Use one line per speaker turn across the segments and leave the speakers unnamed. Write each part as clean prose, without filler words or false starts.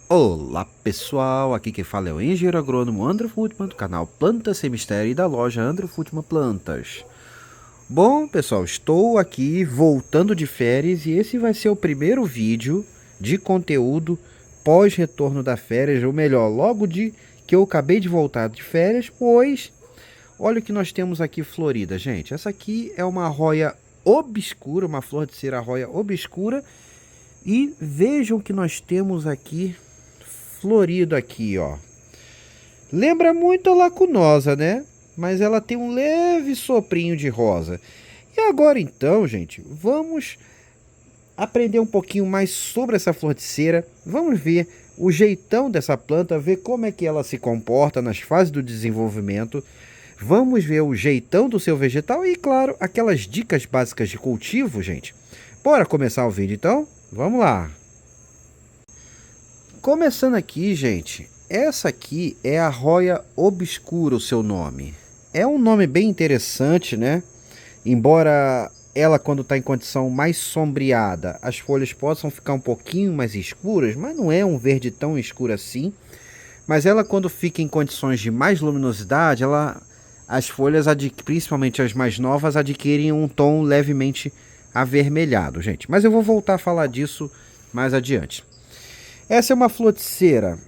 Olá pessoal, aqui quem fala é o engenheiro agrônomo André Futman do canal Plantas Sem Mistério e da loja André Futman Plantas. Bom pessoal, estou aqui voltando de férias e esse vai ser o primeiro vídeo de conteúdo pós-retorno da férias, ou melhor, logo de que eu acabei de voltar de férias, pois olha o que nós temos aqui florida, gente. Essa aqui é uma arroia obscura, uma flor de cera arroia obscura, e vejam que nós temos aqui florido aqui, ó. Lembra muito a lacunosa, né? Mas ela tem um leve soprinho de rosa. E agora então, gente, vamos aprender um pouquinho mais sobre essa flor de cera. Vamos ver o jeitão dessa planta, ver como é que ela se comporta nas fases do desenvolvimento. Vamos ver o jeitão do seu vegetal e, claro, aquelas dicas básicas de cultivo, gente. Bora começar o vídeo então? Vamos lá! Começando aqui, gente, essa aqui é a arroia obscura, o seu nome. É um nome bem interessante, né? Embora ela, quando está em condição mais sombreada, as folhas possam ficar um pouquinho mais escuras, mas não é um verde tão escuro assim. Mas ela, quando fica em condições de mais luminosidade, as folhas, principalmente as mais novas, adquirem um tom levemente avermelhado, gente. Mas eu vou voltar a falar disso mais adiante. Essa é uma flor de cera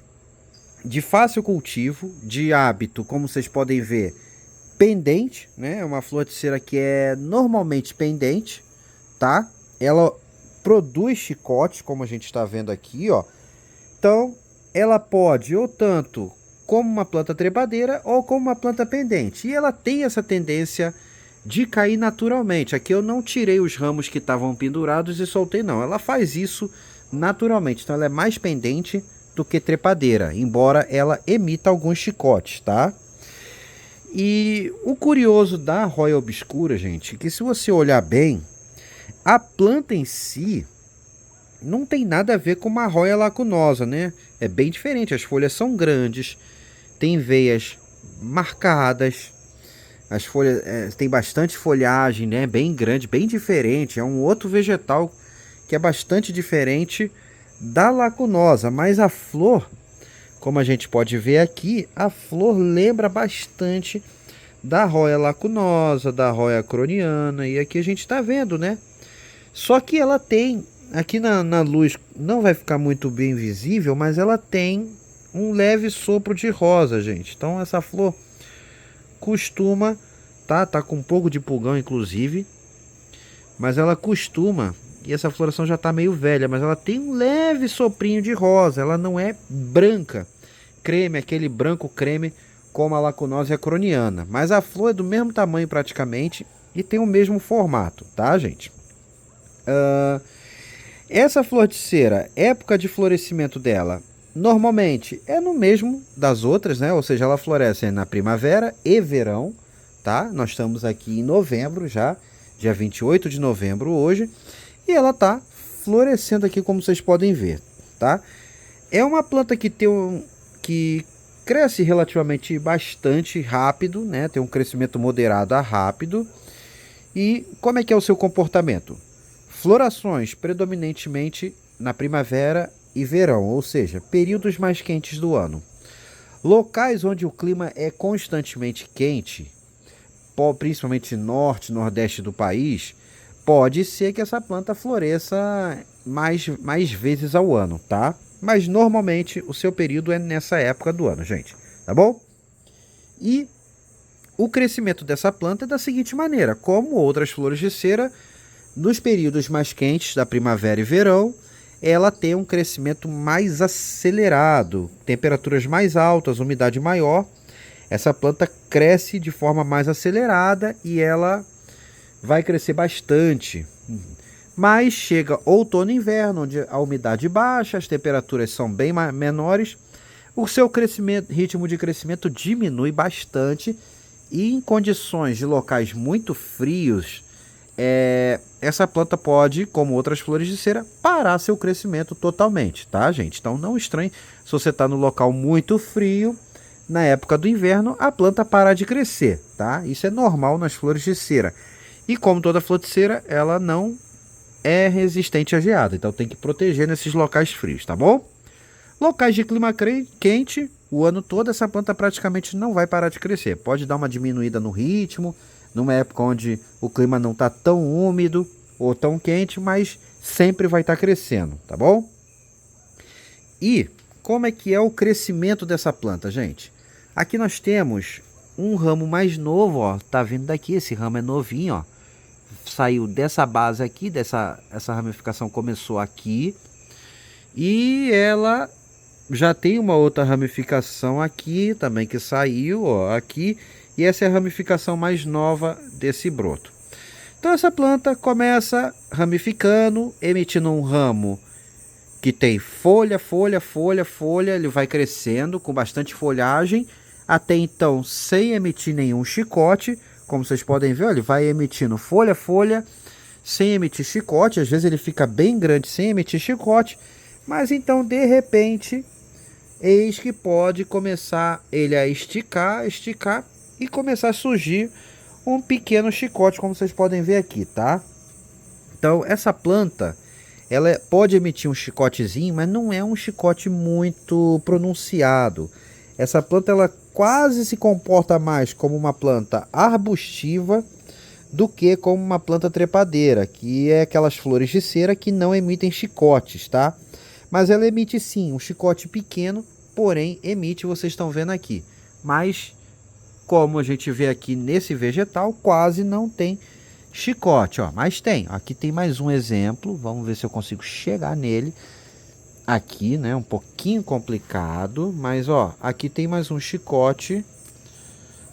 de fácil cultivo, de hábito, como vocês podem ver, pendente, né? É uma flor de cera que é normalmente pendente, tá? Ela produz chicotes, como a gente está vendo aqui, ó. Então, ela pode, ou tanto como uma planta trepadeira, ou como uma planta pendente. E ela tem essa tendência de cair naturalmente. Aqui eu não tirei os ramos que estavam pendurados e soltei, não. Ela faz isso naturalmente, então ela é mais pendente do que trepadeira, embora ela emita alguns chicotes, tá? E o curioso da arroia obscura, gente, é que se você olhar bem, a planta em si não tem nada a ver com uma arroia lacunosa, né? É bem diferente, as folhas são grandes, tem veias marcadas, as folhas tem bastante folhagem, né? Bem grande, bem diferente, é um outro vegetal que é bastante diferente da lacunosa, mas a flor, como a gente pode ver aqui, a flor lembra bastante da arroia lacunosa, da arroia croniana, e aqui a gente está vendo, né? Só que ela tem, aqui na luz não vai ficar muito bem visível, mas ela tem um leve sopro de rosa, gente. Então essa flor costuma, tá com um pouco de pulgão inclusive, mas ela costuma. E essa floração já está meio velha, mas ela tem um leve soprinho de rosa. Ela não é branca, creme, aquele branco creme como a lacunosa e a croniana. Mas a flor é do mesmo tamanho praticamente e tem o mesmo formato, tá, gente? Essa flor de cera, época de florescimento dela, normalmente é no mesmo das outras, né? Ou seja, ela floresce na primavera e verão, tá? Nós estamos aqui em novembro já, dia 28 de novembro hoje. E ela tá florescendo aqui, como vocês podem ver, tá? É uma planta que que cresce relativamente bastante rápido, né? Tem um crescimento moderado a rápido. E como é que é o seu comportamento? Florações predominantemente na primavera e verão, ou seja, períodos mais quentes do ano. Locais onde o clima é constantemente quente, principalmente norte, nordeste do país, pode ser que essa planta floresça mais vezes ao ano, tá? Mas normalmente o seu período é nessa época do ano, gente, tá bom? E o crescimento dessa planta é da seguinte maneira: como outras flores de cera, nos períodos mais quentes da primavera e verão, ela tem um crescimento mais acelerado, temperaturas mais altas, umidade maior. Essa planta cresce de forma mais acelerada e ela vai crescer bastante. Mas chega outono e inverno, onde a umidade baixa, as temperaturas são bem menores, o seu ritmo de crescimento diminui bastante, e em condições de locais muito frios, essa planta pode, como outras flores de cera, parar seu crescimento totalmente, tá, gente? Então não estranhe se você está no local muito frio, na época do inverno, a planta parar de crescer, tá? Isso é normal nas flores de cera. E como toda flor de cera, ela não é resistente à geada, então tem que proteger nesses locais frios, tá bom? Locais de clima quente, o ano todo essa planta praticamente não vai parar de crescer. Pode dar uma diminuída no ritmo, numa época onde o clima não está tão úmido ou tão quente, mas sempre vai estar crescendo, tá bom? E como é que é o crescimento dessa planta, gente? Aqui nós temos um ramo mais novo, ó, tá vindo daqui, esse ramo é novinho, ó. Saiu dessa base aqui, essa ramificação começou aqui e ela já tem uma outra ramificação aqui também que saiu, ó, aqui, e essa é a ramificação mais nova desse broto. Então essa planta começa ramificando, emitindo um ramo que tem folha, folha, folha, folha, ele vai crescendo com bastante folhagem, até então sem emitir nenhum chicote. Como vocês podem ver, ó, ele vai emitindo folha, folha, sem emitir chicote. Às vezes ele fica bem grande sem emitir chicote, mas então de repente, eis que pode começar ele a esticar, esticar e começar a surgir um pequeno chicote, como vocês podem ver aqui, tá? Então essa planta, ela pode emitir um chicotezinho, mas não é um chicote muito pronunciado. Essa planta ela quase se comporta mais como uma planta arbustiva do que como uma planta trepadeira, que é aquelas flores de cera que não emitem chicotes, tá? Mas ela emite sim um chicote pequeno, porém emite, vocês estão vendo aqui. Mas como a gente vê aqui nesse vegetal, quase não tem chicote, ó. Mas tem, aqui tem mais um exemplo, vamos ver se eu consigo chegar nele. Aqui, né, um pouquinho complicado, mas ó, aqui tem mais um chicote.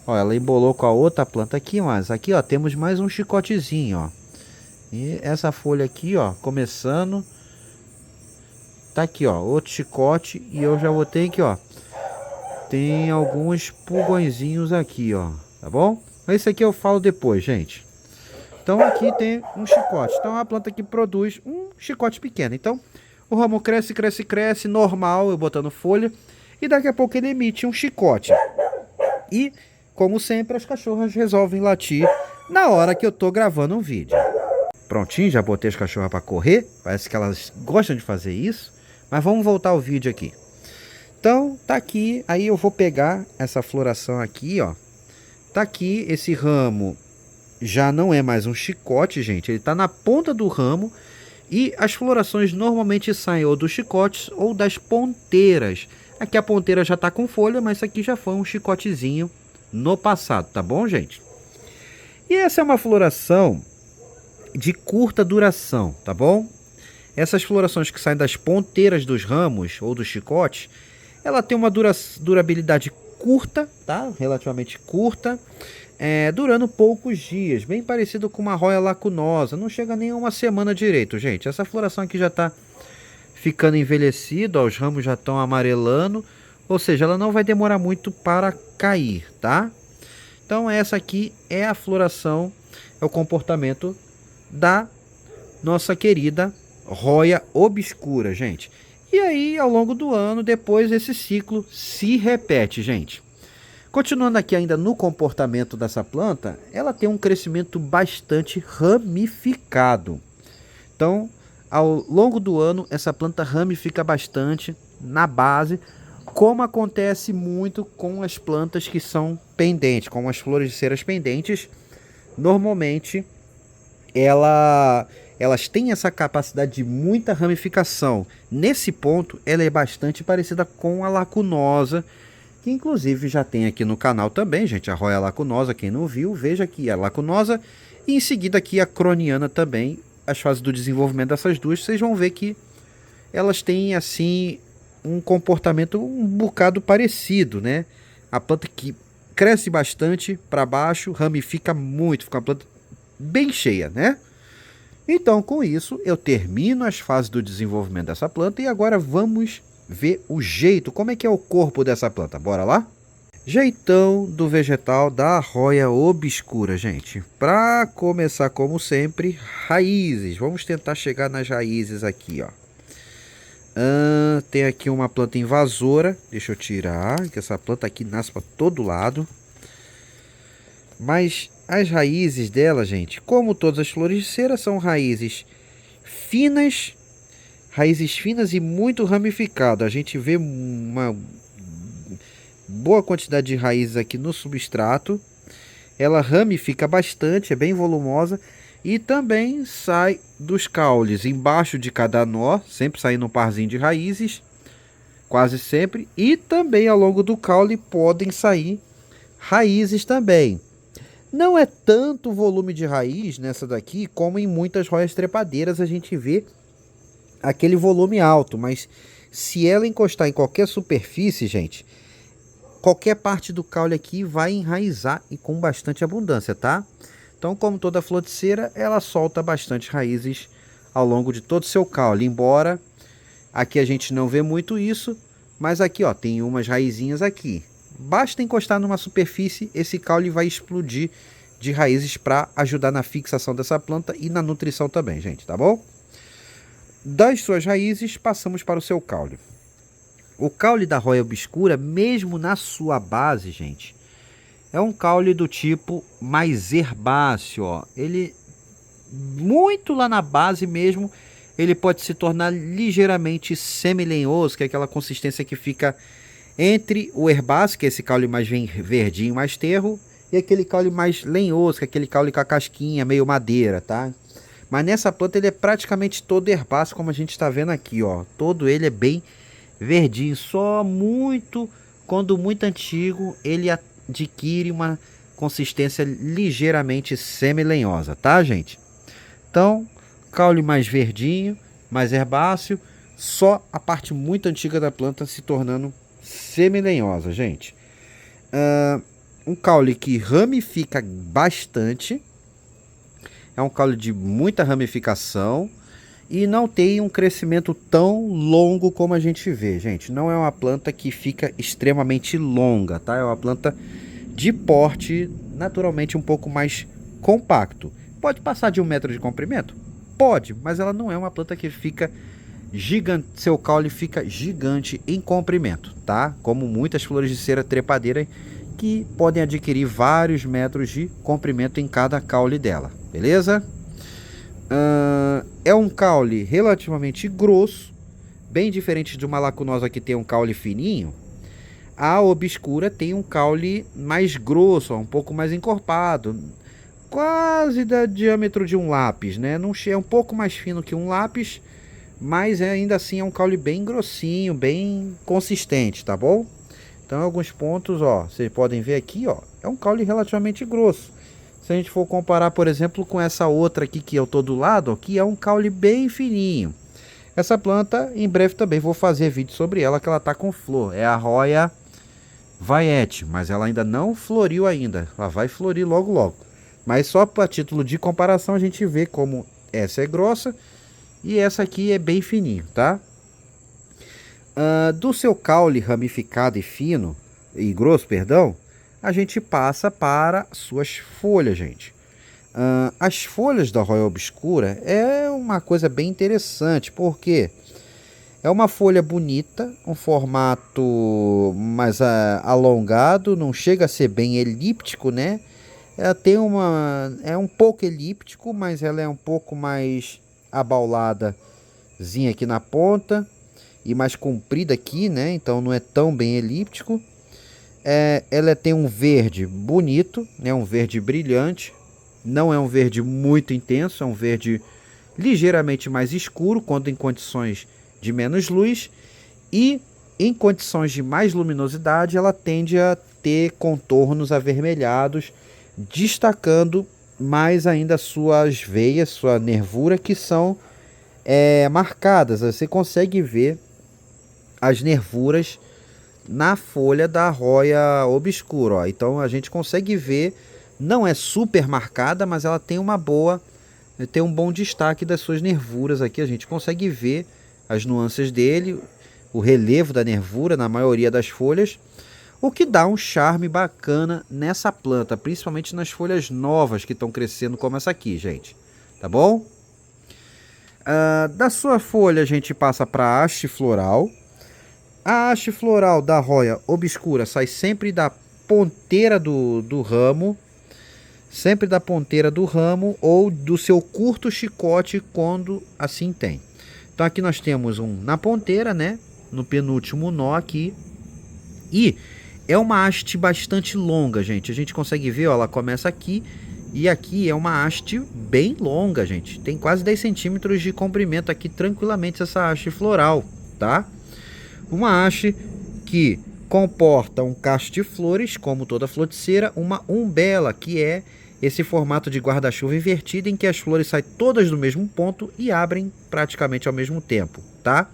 Ó, ela embolou com a outra planta aqui, mas aqui, ó, temos mais um chicotezinho, ó. E essa folha aqui, ó, começando, tá aqui, ó, outro chicote e eu já botei aqui, ó. Tem alguns pulgõezinhos aqui, ó, tá bom? Esse aqui eu falo depois, gente. Então aqui tem um chicote. Então a planta que produz um chicote pequeno. Então o ramo cresce, cresce, cresce, normal, eu botando folha. E daqui a pouco ele emite um chicote. E, como sempre, as cachorras resolvem latir na hora que eu tô gravando um vídeo. Prontinho, já botei as cachorras para correr. Parece que elas gostam de fazer isso. Mas vamos voltar ao vídeo aqui. Então, tá aqui. Aí eu vou pegar essa floração aqui, ó. Tá aqui, esse ramo já não é mais um chicote, gente. Ele tá na ponta do ramo. E as florações normalmente saem ou dos chicotes ou das ponteiras. Aqui a ponteira já está com folha, mas isso aqui já foi um chicotezinho no passado, tá bom, gente? E essa é uma floração de curta duração, tá bom? Essas florações que saem das ponteiras dos ramos ou dos chicotes, ela tem uma durabilidade curta, tá? Relativamente curta. Durando poucos dias, bem parecido com uma arroia lacunosa, não chega nem a uma semana direito, gente. Essa floração aqui já está ficando envelhecida, ó, os ramos já estão amarelando, ou seja, ela não vai demorar muito para cair, tá? Então essa aqui é a floração, é o comportamento da nossa querida arroia obscura, gente. E aí, ao longo do ano, depois esse ciclo se repete, gente. Continuando aqui ainda no comportamento dessa planta, ela tem um crescimento bastante ramificado. Então, ao longo do ano, essa planta ramifica bastante na base, como acontece muito com as plantas que são pendentes, como as flores de ceras pendentes. Normalmente, elas têm essa capacidade de muita ramificação. Nesse ponto, ela é bastante parecida com a lacunosa, que inclusive já tem aqui no canal também, gente, a arroia lacunosa. Quem não viu, veja aqui a lacunosa e em seguida aqui a croniana também. As fases do desenvolvimento dessas duas, vocês vão ver que elas têm assim um comportamento um bocado parecido, né? A planta que cresce bastante para baixo, ramifica muito, fica uma planta bem cheia, né? Então, com isso, eu termino as fases do desenvolvimento dessa planta e agora vamos ver o jeito, como é que é o corpo dessa planta. Bora lá? Jeitão do vegetal da arroia obscura, gente. Para começar, como sempre, raízes. Vamos tentar chegar nas raízes aqui, ó. Tem aqui uma planta invasora. Deixa eu tirar, que essa planta aqui nasce para todo lado. Mas as raízes dela, gente, como todas as flores de cera, são raízes finas, raízes finas e muito ramificado. A gente vê uma boa quantidade de raízes aqui no substrato. Ela ramifica bastante, é bem volumosa e também sai dos caules embaixo de cada nó, sempre saindo um parzinho de raízes, quase sempre, e também ao longo do caule podem sair raízes também. Não é tanto volume de raiz nessa daqui como em muitas roias trepadeiras a gente vê aquele volume alto, mas se ela encostar em qualquer superfície, gente, qualquer parte do caule aqui vai enraizar e com bastante abundância, tá? Então, como toda floticeira, ela solta bastante raízes ao longo de todo o seu caule, embora aqui a gente não vê muito isso, mas aqui ó, tem umas raizinhas aqui. Basta encostar numa superfície, esse caule vai explodir de raízes para ajudar na fixação dessa planta e na nutrição também, gente, tá bom? Das suas raízes, passamos para o seu caule. O caule da roia obscura, mesmo na sua base, gente, é um caule do tipo mais herbáceo, ó. Ele, muito lá na base mesmo, ele pode se tornar ligeiramente semi-lenhoso, que é aquela consistência que fica entre o herbáceo, que é esse caule mais verdinho, mais terro, e aquele caule mais lenhoso, que é aquele caule com a casquinha, meio madeira, tá? Mas nessa planta ele é praticamente todo herbáceo, como a gente está vendo aqui, ó. Todo ele é bem verdinho, só muito, quando muito antigo, ele adquire uma consistência ligeiramente semi-lenhosa, tá, gente? Então, caule mais verdinho, mais herbáceo, só a parte muito antiga da planta se tornando semi-lenhosa, gente. Um caule que ramifica bastante, é um caule de muita ramificação e não tem um crescimento tão longo como a gente vê, gente. Não é uma planta que fica extremamente longa, tá? É uma planta de porte naturalmente um pouco mais compacto. Pode passar de 1 metro de comprimento? Pode, mas ela não é uma planta que fica gigante, seu caule fica gigante em comprimento, tá? Como muitas flores de cera trepadeira que podem adquirir vários metros de comprimento em cada caule dela, beleza? É um caule relativamente grosso, bem diferente de uma lacunosa que tem um caule fininho. A obscura tem um caule mais grosso, um pouco mais encorpado, quase da diâmetro de um lápis, né? Não é um pouco mais fino que um lápis, mas ainda assim é um caule bem grossinho, bem consistente, tá bom? Então, em alguns pontos, ó, vocês podem ver aqui, ó, é um caule relativamente grosso. Se a gente for comparar, por exemplo, com essa outra aqui que eu tô do lado, ó, que é um caule bem fininho. Essa planta, em breve também vou fazer vídeo sobre ela, que ela tá com flor. É a Roya Vaiete, mas ela ainda não floriu ainda. Ela vai florir logo logo. Mas só para título de comparação a gente vê como essa é grossa e essa aqui é bem fininho, tá? Do seu caule ramificado e fino, e grosso, perdão, a gente passa para suas folhas, gente. As folhas da Roya obscura é uma coisa bem interessante, porque é uma folha bonita, um formato mais alongado, não chega a ser bem elíptico, né? Ela tem é um pouco elíptico, mas ela é um pouco mais abauladazinha aqui na ponta e mais comprida aqui, né? Então não é tão bem elíptico. Ela tem um verde bonito, né? Um verde brilhante. Não é um verde muito intenso, é um verde ligeiramente mais escuro quando em condições de menos luz, e em condições de mais luminosidade ela tende a ter contornos avermelhados, destacando mais ainda suas veias, sua nervura, que são marcadas. Você consegue ver as nervuras na folha da Roya obscura, ó. Então a gente consegue ver, não é super marcada, mas ela tem tem um bom destaque das suas nervuras aqui. A gente consegue ver as nuances dele, o relevo da nervura na maioria das folhas, o que dá um charme bacana nessa planta, principalmente nas folhas novas que estão crescendo como essa aqui, gente. Tá bom? Da sua folha a gente passa para a haste floral. A haste floral da Roya obscura sai sempre da ponteira do ramo, sempre da ponteira do ramo ou do seu curto chicote, quando assim tem. Então aqui nós temos um na ponteira, né? No penúltimo nó aqui. E é uma haste bastante longa, gente. A gente consegue ver, ó, ela começa aqui. E aqui é uma haste bem longa, gente. Tem quase 10 centímetros de comprimento aqui, tranquilamente, essa haste floral, tá? Uma haste que comporta um cacho de flores, como toda floriceira, uma umbela, que é esse formato de guarda-chuva invertido, em que as flores saem todas do mesmo ponto e abrem praticamente ao mesmo tempo, tá?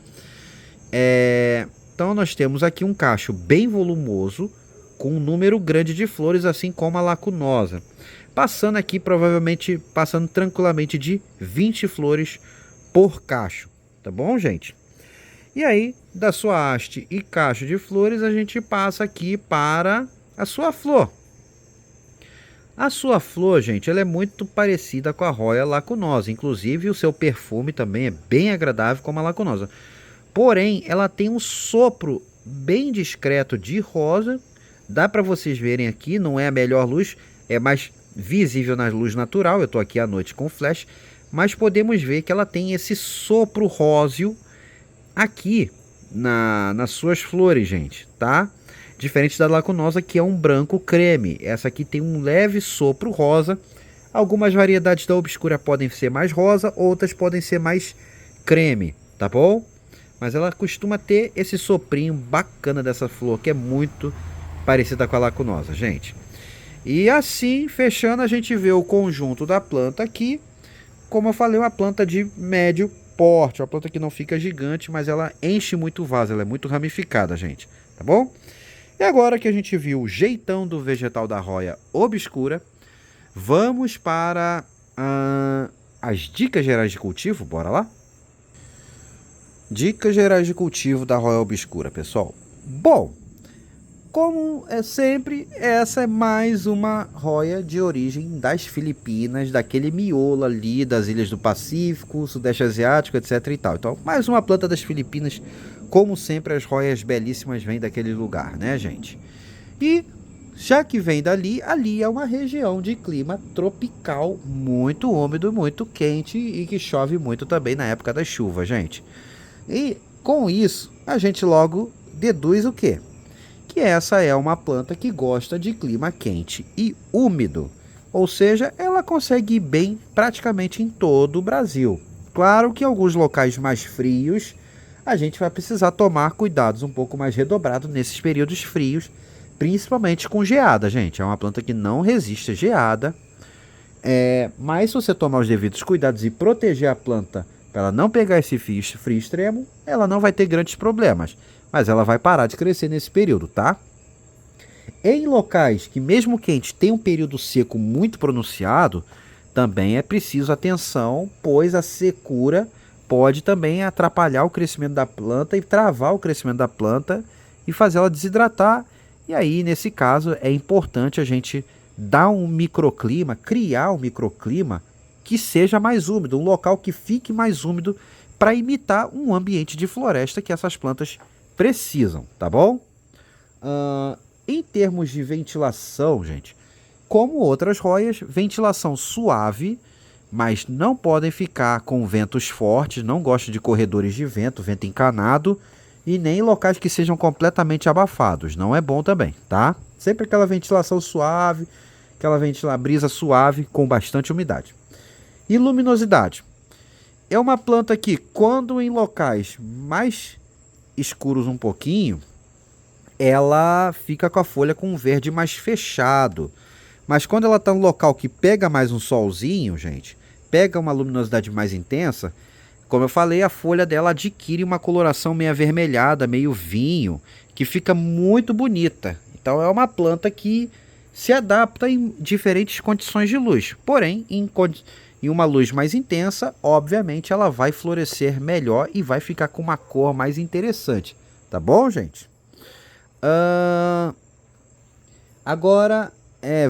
Então nós temos aqui um cacho bem volumoso, com um número grande de flores, assim como a lacunosa. Passando aqui, provavelmente, passando tranquilamente de 20 flores por cacho, tá bom, gente? E aí, da sua haste e cacho de flores, a gente passa aqui para a sua flor. A sua flor, gente, ela é muito parecida com a roia lacunosa. Inclusive, o seu perfume também é bem agradável como a lacunosa. Porém, ela tem um sopro bem discreto de rosa. Dá para vocês verem aqui, não é a melhor luz, é mais visível na luz natural. Eu estou aqui à noite com flash, mas podemos ver que ela tem esse sopro róseo aqui nas suas flores, gente, tá? Diferente da lacunosa, que é um branco creme. Essa aqui tem um leve sopro rosa. Algumas variedades da obscura podem ser mais rosa, outras podem ser mais creme, tá bom? Mas ela costuma ter esse soprinho bacana dessa flor, que é muito parecida com a lacunosa, gente. E assim, fechando, a gente vê o conjunto da planta aqui. Como eu falei, uma planta de médio porte, uma planta que não fica gigante, mas ela enche muito o vaso, ela é muito ramificada, gente, tá bom? E agora que a gente viu o jeitão do vegetal da roia obscura, vamos para as dicas gerais de cultivo, bora lá? Dicas gerais de cultivo da roia obscura, pessoal. Bom, como é sempre, essa é mais uma roia de origem das Filipinas, daquele miolo ali das ilhas do Pacífico, Sudeste Asiático, etc e tal. Então, mais uma planta das Filipinas. Como sempre, as roias belíssimas vêm daquele lugar, né, gente? E já que vem dali, ali é uma região de clima tropical, muito úmido, muito quente e que chove muito também na época da chuva, gente. E com isso, a gente logo deduz o quê? Que essa é uma planta que gosta de clima quente e úmido. Ou seja, ela consegue ir bem praticamente em todo o Brasil. Claro que em alguns locais mais frios, a gente vai precisar tomar cuidados um pouco mais redobrados nesses períodos frios, principalmente com geada, gente. É uma planta que não resiste a geada. Mas se você tomar os devidos cuidados e proteger a planta para ela não pegar esse frio extremo, ela não vai ter grandes problemas. Mas ela vai parar de crescer nesse período, tá? Em locais que mesmo quente tem um período seco muito pronunciado, também é preciso atenção, pois a secura pode também atrapalhar o crescimento da planta e travar o crescimento da planta e fazer ela desidratar. E aí, nesse caso, é importante a gente dar um microclima, criar um microclima que seja mais úmido, um local que fique mais úmido para imitar um ambiente de floresta que essas plantas precisam, tá bom? Em termos de ventilação, gente, como outras roias, ventilação suave, mas não podem ficar com ventos fortes, não gosto de corredores de vento, vento encanado, e nem locais que sejam completamente abafados, não é bom também, tá? Sempre aquela ventilação suave, aquela brisa suave com bastante umidade. E luminosidade. É uma planta que, quando em locais mais escuros um pouquinho, ela fica com a folha com um verde mais fechado. Mas quando ela está no local que pega mais um solzinho, gente, pega uma luminosidade mais intensa, como eu falei, a folha dela adquire uma coloração meio avermelhada, meio vinho, que fica muito bonita. Então é uma planta que se adapta em diferentes condições de luz. Porém, em uma luz mais intensa, obviamente ela vai florescer melhor e vai ficar com uma cor mais interessante. Tá bom, gente? Agora,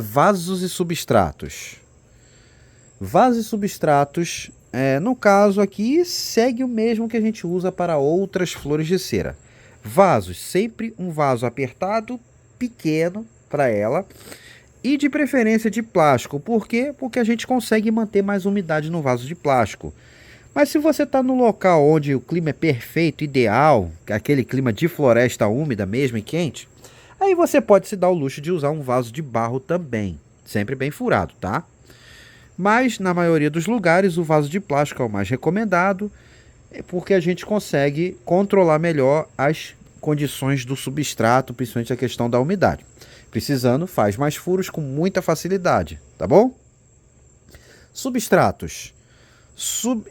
vasos e substratos. Vasos e substratos, no caso aqui, segue o mesmo que a gente usa para outras flores de cera. Vasos, sempre um vaso apertado, pequeno para ela. E de preferência de plástico. Por quê? Porque a gente consegue manter mais umidade no vaso de plástico. Mas se você está no local onde o clima é perfeito, ideal, aquele clima de floresta úmida mesmo e quente, aí você pode se dar o luxo de usar um vaso de barro também, sempre bem furado, tá? Mas na maioria dos lugares o vaso de plástico é o mais recomendado, porque a gente consegue controlar melhor as condições do substrato, principalmente a questão da umidade. Precisando, faz mais furos com muita facilidade, tá bom? Substratos.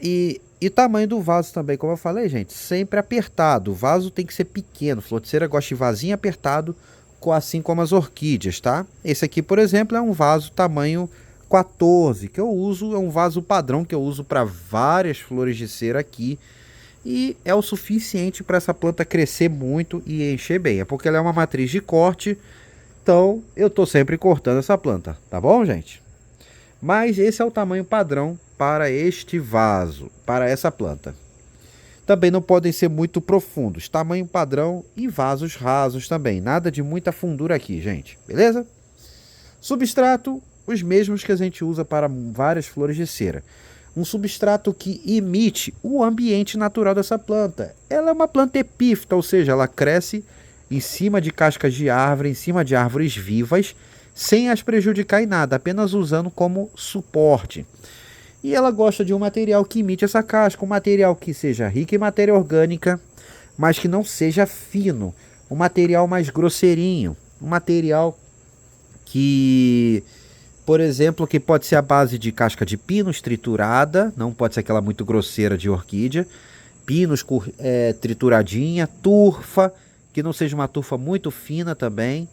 E tamanho do vaso também, como eu falei, gente, sempre apertado. O vaso tem que ser pequeno. Floticeira gosta de vasinho apertado, assim como as orquídeas, tá? Esse aqui, por exemplo, é um vaso tamanho 14, que eu uso, é um vaso padrão que eu uso para várias flores de cera aqui. E é o suficiente para essa planta crescer muito e encher bem. É porque ela é uma matriz de corte, então eu estou sempre cortando essa planta, tá bom, gente? Mas esse é o tamanho padrão para este vaso, para essa planta. Também não podem ser muito profundos, tamanho padrão e vasos rasos também. Nada de muita fundura aqui, gente, beleza? Substrato, os mesmos que a gente usa para várias flores de cera. Um substrato que imite o ambiente natural dessa planta. Ela é uma planta epífita, ou seja, ela cresce em cima de cascas de árvore, em cima de árvores vivas, sem as prejudicar em nada, apenas usando como suporte. E ela gosta de um material que imite essa casca, um material que seja rico em matéria orgânica, mas que não seja fino, um material mais grosseirinho, um material que, por exemplo, que pode ser a base de casca de pinos triturada, não pode ser aquela muito grosseira de orquídea, pinos trituradinha, turfa, que não seja uma turfa muito fina também,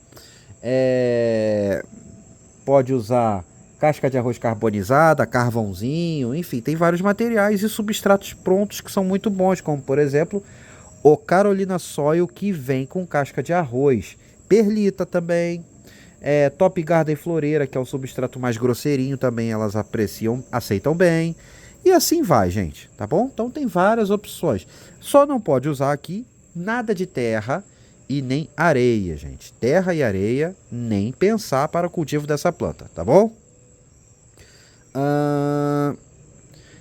pode usar casca de arroz carbonizada, carvãozinho, enfim, tem vários materiais e substratos prontos que são muito bons, como por exemplo o Carolina Soil, que vem com casca de arroz, perlita também, Top Garden Floreira, que é o substrato mais grosseirinho também, elas aceitam bem, e assim vai, gente, tá bom? Então tem várias opções, só não pode usar aqui nada de terra e nem areia, gente. Terra e areia, nem pensar para o cultivo dessa planta, tá bom?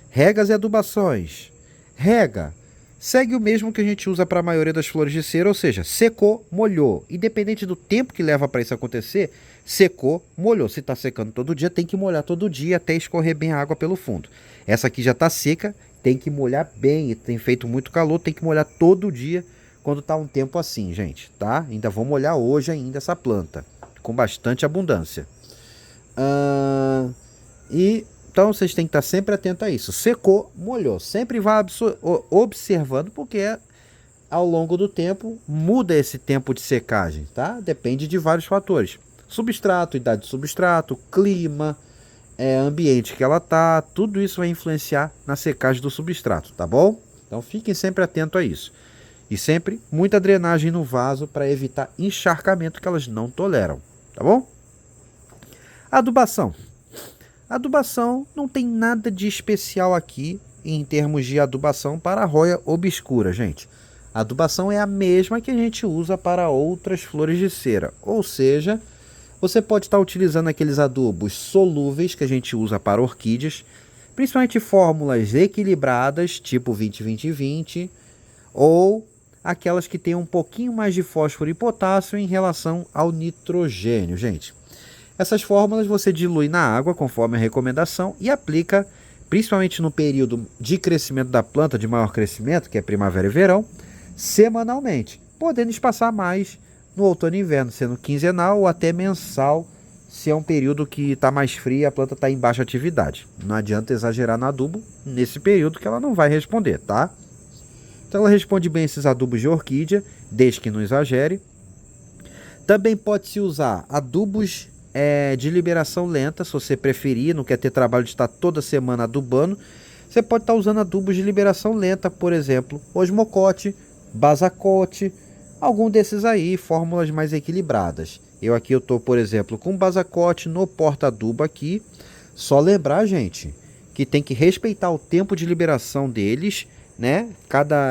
Regas e adubações. Rega. Segue o mesmo que a gente usa para a maioria das flores de cera, ou seja, secou, molhou. Independente do tempo que leva para isso acontecer, secou, molhou. Se está secando todo dia, tem que molhar todo dia até escorrer bem a água pelo fundo. Essa aqui já está seca, tem que molhar bem. E tem feito muito calor, tem que molhar todo dia quando está um tempo assim, gente, tá? Ainda vou molhar hoje ainda essa planta, com bastante abundância. Então vocês têm que estar sempre atentos a isso. Secou, molhou. Sempre vá observando, porque ao longo do tempo muda esse tempo de secagem, tá? Depende de vários fatores. Substrato, idade do substrato, clima, ambiente que ela tá, tudo isso vai influenciar na secagem do substrato, tá bom? Então fiquem sempre atentos a isso. E sempre muita drenagem no vaso para evitar encharcamento que elas não toleram, tá bom? Adubação. Adubação não tem nada de especial aqui em termos de adubação para a roia obscura, gente. A adubação é a mesma que a gente usa para outras flores de cera, ou seja, você pode estar utilizando aqueles adubos solúveis que a gente usa para orquídeas, principalmente fórmulas equilibradas, tipo 20-20-20, ou aquelas que têm um pouquinho mais de fósforo e potássio em relação ao nitrogênio, gente. Essas fórmulas você dilui na água, conforme a recomendação, e aplica, principalmente no período de crescimento da planta, de maior crescimento, que é primavera e verão, semanalmente, podendo espaçar mais no outono e inverno, sendo quinzenal ou até mensal, se é um período que está mais frio e a planta está em baixa atividade. Não adianta exagerar no adubo nesse período que ela não vai responder, tá? Então ela responde bem esses adubos de orquídea, desde que não exagere. Também pode-se usar adubos de liberação lenta, se você preferir, não quer ter trabalho de estar toda semana adubando. Você pode estar usando adubos de liberação lenta, por exemplo, osmocote, basacote, algum desses aí, fórmulas mais equilibradas. Eu estou, por exemplo, com basacote no porta-adubo aqui. Só lembrar, gente, que tem que respeitar o tempo de liberação deles, né?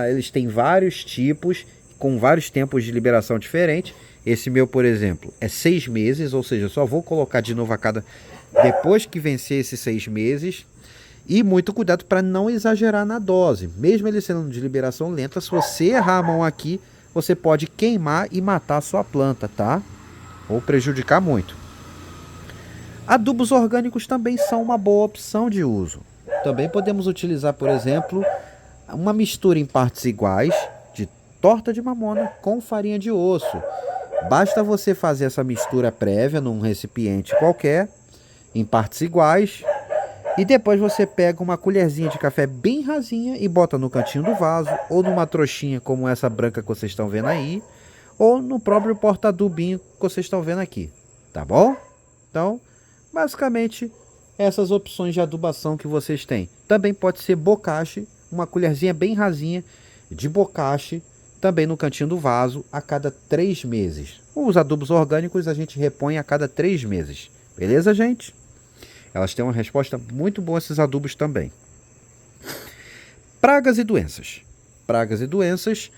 Eles têm vários tipos, com vários tempos de liberação diferentes. Esse meu, por exemplo, é 6 meses, ou seja, só vou colocar de novo depois que vencer esses 6 meses. E muito cuidado para não exagerar na dose. Mesmo ele sendo de liberação lenta, se você errar a mão aqui, você pode queimar e matar a sua planta, tá? Ou prejudicar muito. Adubos orgânicos também são uma boa opção de uso. Também podemos utilizar, por exemplo, uma mistura em partes iguais de torta de mamona com farinha de osso. Basta você fazer essa mistura prévia num recipiente qualquer, em partes iguais, e depois você pega uma colherzinha de café bem rasinha e bota no cantinho do vaso, ou numa trouxinha como essa branca que vocês estão vendo aí, ou no próprio porta-adubinho que vocês estão vendo aqui, tá bom? Então, basicamente, essas opções de adubação que vocês têm. Também pode ser bocache, uma colherzinha bem rasinha de bocache, também no cantinho do vaso, a cada 3 meses. Os adubos orgânicos a gente repõe a cada 3 meses. Beleza, gente? Elas têm uma resposta muito boa, esses adubos também. Pragas e doenças. Pragas e doenças,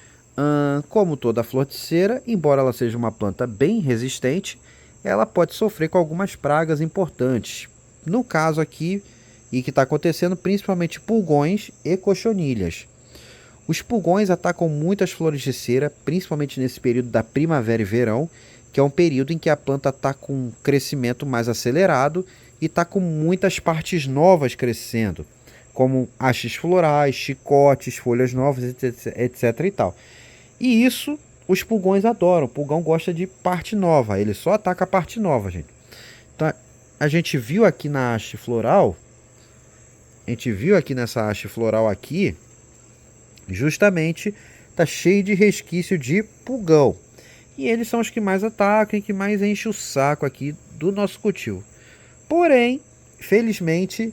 como toda flor de cera, embora ela seja uma planta bem resistente, ela pode sofrer com algumas pragas importantes. No caso aqui, e que está acontecendo, principalmente pulgões e cochonilhas. Os pulgões atacam muitas flores de cera, principalmente nesse período da primavera e verão, que é um período em que a planta está com um crescimento mais acelerado e está com muitas partes novas crescendo, como hastes florais, chicotes, folhas novas, etc. e tal. E isso os pulgões adoram. O pulgão gosta de parte nova, ele só ataca a parte nova, gente. Então, a gente viu aqui na haste floral, nessa haste floral aqui, justamente está cheio de resquício de pulgão. E eles são os que mais atacam e que mais enchem o saco aqui do nosso cultivo. Porém, felizmente,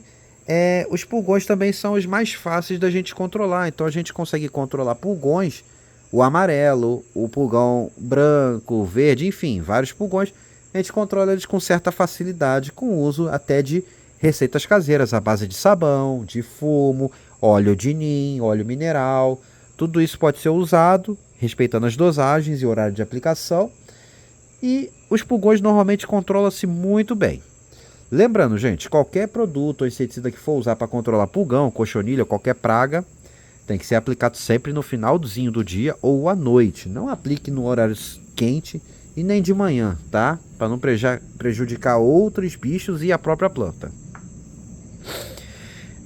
os pulgões também são os mais fáceis da gente controlar. Então a gente consegue controlar pulgões, o amarelo, o pulgão branco, o verde, enfim, vários pulgões. A gente controla eles com certa facilidade, com o uso até de receitas caseiras, à base de sabão, de fumo, óleo de nim, óleo mineral. Tudo isso pode ser usado, respeitando as dosagens e horário de aplicação. E os pulgões normalmente controlam-se muito bem. Lembrando, gente, qualquer produto ou inseticida que for usar para controlar pulgão, cochonilha ou qualquer praga, tem que ser aplicado sempre no finalzinho do dia ou à noite. Não aplique no horário quente e nem de manhã, tá? Para não prejudicar outros bichos e a própria planta.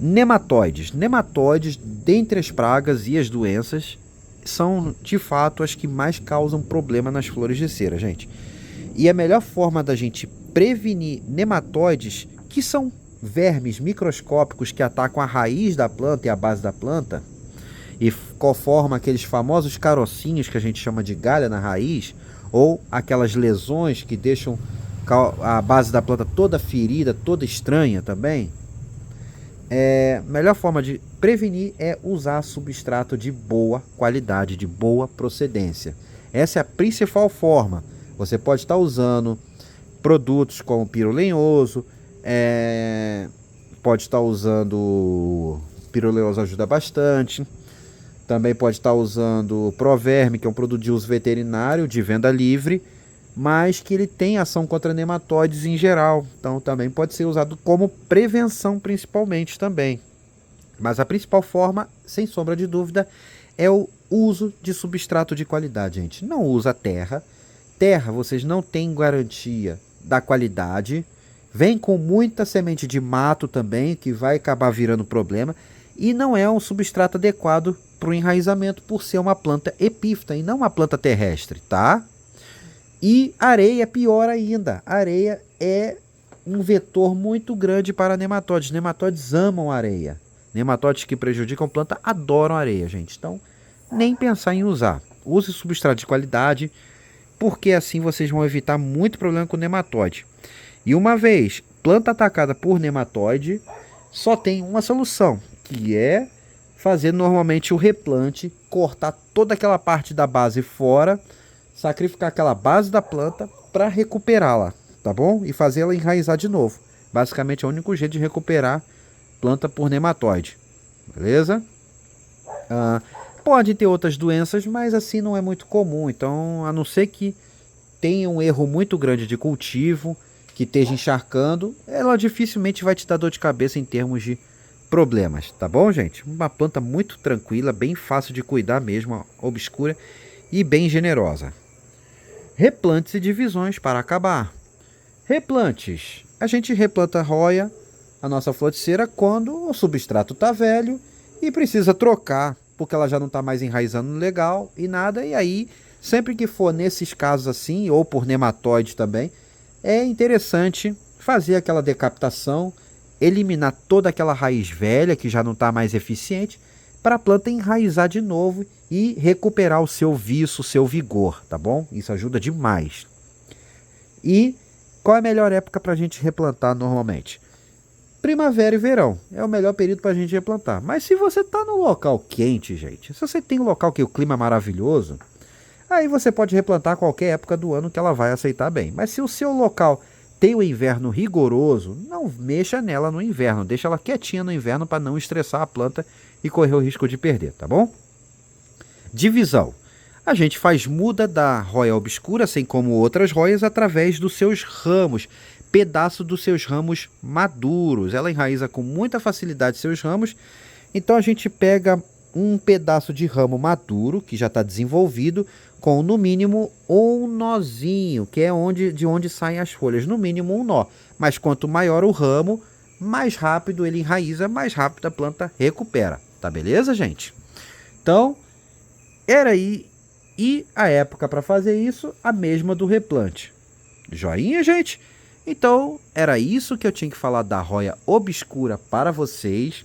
Nematóides. Nematóides, dentre as pragas e as doenças, são de fato as que mais causam problema nas flores de cera, gente. E a melhor forma da gente prevenir nematóides, que são vermes microscópicos que atacam a raiz da planta e a base da planta, e formam aqueles famosos carocinhos que a gente chama de galha na raiz, ou aquelas lesões que deixam a base da planta toda ferida, toda estranha também. A melhor forma de prevenir é usar substrato de boa qualidade, de boa procedência. Essa é a principal forma. Você pode estar usando produtos como pirolenhoso, pode estar usando pirolenhoso, ajuda bastante. Também pode estar usando Proverme, que é um produto de uso veterinário, de venda livre, mas que ele tem ação contra nematóides em geral. Então também pode ser usado como prevenção principalmente também. Mas a principal forma, sem sombra de dúvida, é o uso de substrato de qualidade, gente. Não usa terra. Terra, vocês não têm garantia da qualidade. Vem com muita semente de mato também, que vai acabar virando problema. E não é um substrato adequado para o enraizamento, por ser uma planta epífita e não uma planta terrestre, tá? E areia, pior ainda. Areia é um vetor muito grande para nematóides. Nematóides amam areia. Nematóides que prejudicam a planta adoram areia, gente. Então, nem pensar em usar. Use substrato de qualidade, porque assim vocês vão evitar muito problema com nematóide. E uma vez planta atacada por nematóide, só tem uma solução, que é fazer normalmente o replante, cortar toda aquela parte da base fora, sacrificar aquela base da planta para recuperá-la, tá bom? E fazer ela enraizar de novo. Basicamente é o único jeito de recuperar planta por nematóide, beleza? Pode ter outras doenças, mas assim não é muito comum. Então, a não ser que tenha um erro muito grande de cultivo, que esteja encharcando, ela dificilmente vai te dar dor de cabeça em termos de problemas, tá bom, gente? Uma planta muito tranquila, bem fácil de cuidar mesmo, obscura e bem generosa. Replantes e divisões para acabar. Replantes. A gente replanta roia, a nossa floticeira, quando o substrato está velho e precisa trocar, porque ela já não está mais enraizando legal e nada. E aí, sempre que for nesses casos assim, ou por nematóide também, é interessante fazer aquela decapitação, eliminar toda aquela raiz velha que já não está mais eficiente, para a planta enraizar de novo e recuperar o seu viço, o seu vigor, tá bom? Isso ajuda demais. E qual é a melhor época para a gente replantar normalmente? Primavera e verão é o melhor período para a gente replantar. Mas se você está num local quente, gente, se você tem um local que o clima é maravilhoso, aí você pode replantar qualquer época do ano que ela vai aceitar bem. Mas se o seu local tem o inverno rigoroso, não mexa nela no inverno. Deixa ela quietinha no inverno para não estressar a planta e correr o risco de perder, tá bom? Divisão. A gente faz muda da roia obscura, assim como outras roias, através dos seus ramos, pedaço dos seus ramos maduros. Ela enraiza com muita facilidade seus ramos, então a gente pega um pedaço de ramo maduro, que já está desenvolvido, com no mínimo um nozinho, que é de onde saem as folhas, no mínimo um nó. Mas quanto maior o ramo, mais rápido ele enraiza, mais rápido a planta recupera. Tá beleza, gente? Então, era aí, e a época para fazer isso, a mesma do replante. Joinha, gente? Então, era isso que eu tinha que falar da roia obscura para vocês.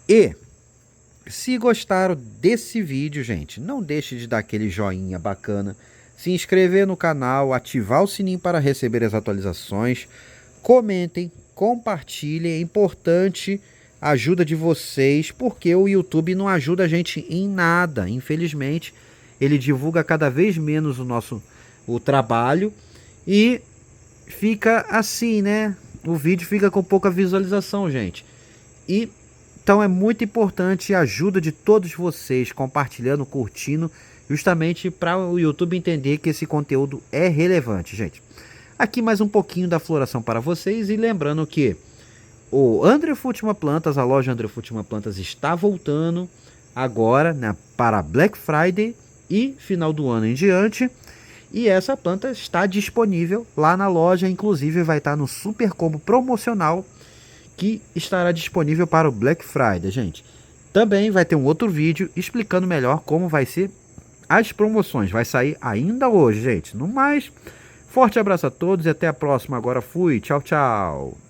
E se gostaram desse vídeo, gente, não deixe de dar aquele joinha bacana, se inscrever no canal, ativar o sininho para receber as atualizações, comentem, compartilhem, é importante a ajuda de vocês, porque o YouTube não ajuda a gente em nada, infelizmente. Ele divulga cada vez menos o trabalho e fica assim, né? O vídeo fica com pouca visualização, gente. Então é muito importante a ajuda de todos vocês, compartilhando, curtindo, justamente para o YouTube entender que esse conteúdo é relevante, gente. Aqui mais um pouquinho da floração para vocês e lembrando que o André Fultima Plantas, a loja André Fultima Plantas está voltando agora, né, para Black Friday e final do ano em diante. E essa planta está disponível lá na loja, inclusive vai estar no super combo promocional que estará disponível para o Black Friday, gente. Também vai ter um outro vídeo explicando melhor como vai ser as promoções. Vai sair ainda hoje, gente. No mais, forte abraço a todos e até a próxima. Agora fui. Tchau, tchau.